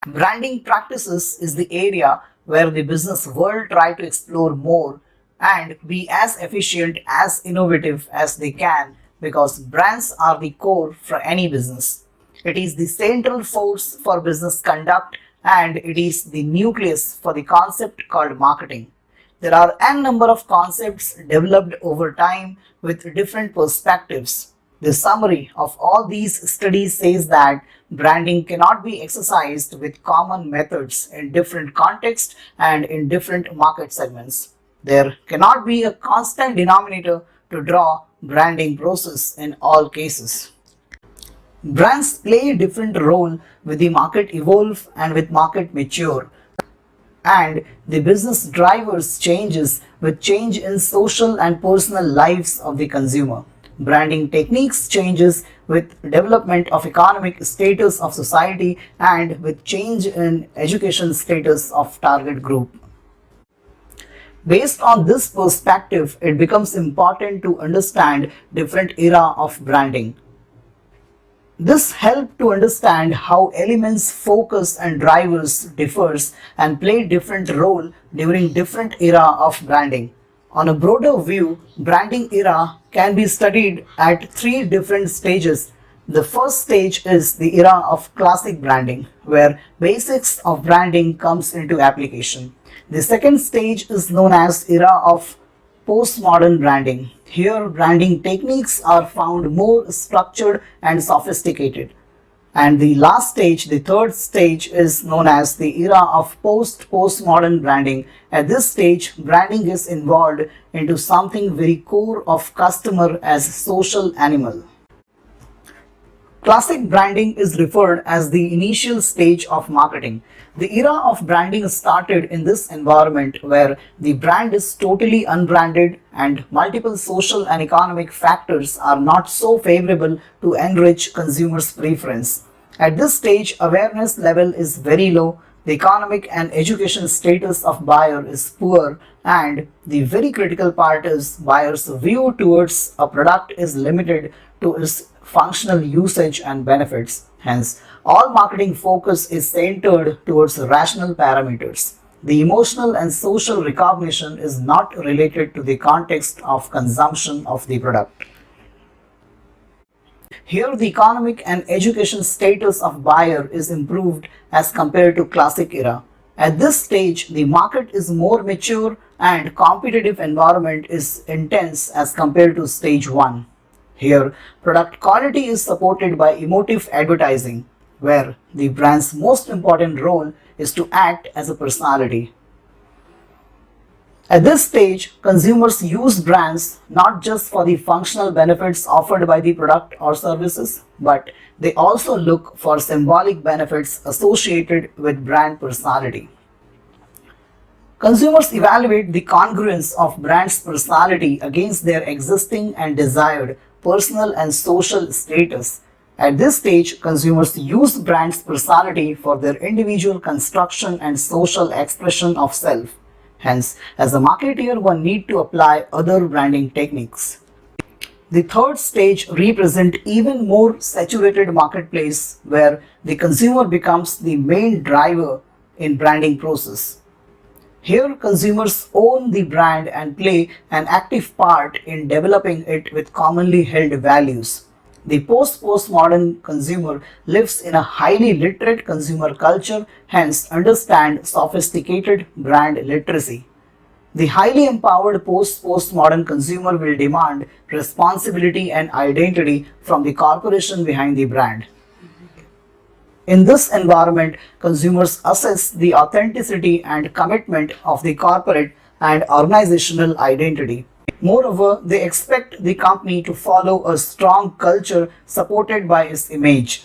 Branding practices is the area where the business world try to explore more and be as efficient as innovative as they can because brands are the core for any business. It is the central force for business conduct and it is the nucleus for the concept called marketing. There are n number of concepts developed over time with different perspectives. The summary of all these studies says that branding cannot be exercised with common methods in different contexts and in different market segments. There cannot be a constant denominator to draw branding process in all cases. Brands play a different role with the market evolve and with market mature and the business drivers changes with change in social and personal lives of the consumer. Branding techniques changes with development of economic status of society and with change in education status of target group. Based on this perspective, it becomes important to understand different era of branding. This helped to understand how elements, focus and drivers differs and play different role during different era of branding. On a broader view, branding era can be studied at three different stages. The first stage is the era of classic branding, where basics of branding comes into application. The second stage is known as era of postmodern branding. Here, branding techniques are found more structured and sophisticated. And the last stage, the third stage, is known as the era of postmodern branding. At this stage, branding is involved into something very core of customer as social animal. Classic branding is referred as the initial stage of marketing. The era of branding started in this environment where the brand is totally unbranded and multiple social and economic factors are not so favorable to enrich consumers' preference. At this stage, awareness level is very low, the economic and education status of buyer is poor, and the very critical part is buyer's view towards a product is limited to its functional usage and benefits. Hence, all marketing focus is centered towards rational parameters. The emotional and social recognition is not related to the context of consumption of the product. Here, the economic and education status of buyer is improved as compared to classic era. At this stage, the market is more mature and competitive environment is intense as compared to stage 1. Here, product quality is supported by emotive advertising, where the brand's most important role is to act as a personality. At this stage, consumers use brands not just for the functional benefits offered by the product or services, but they also look for symbolic benefits associated with brand personality. Consumers evaluate the congruence of brand's personality against their existing and desired personal and social status. At this stage, consumers use brand's personality for their individual construction and social expression of self. Hence, as a marketeer, one need to apply other branding techniques. The third stage represents even more saturated marketplace where the consumer becomes the main driver in branding process. Here, consumers own the brand and play an active part in developing it with commonly held values. The postmodern consumer lives in a highly literate consumer culture, hence understand sophisticated brand literacy. The highly empowered postmodern consumer will demand responsibility and identity from the corporation behind the brand. In this environment, consumers assess the authenticity and commitment of the corporate and organizational identity. Moreover, they expect the company to follow a strong culture supported by its image.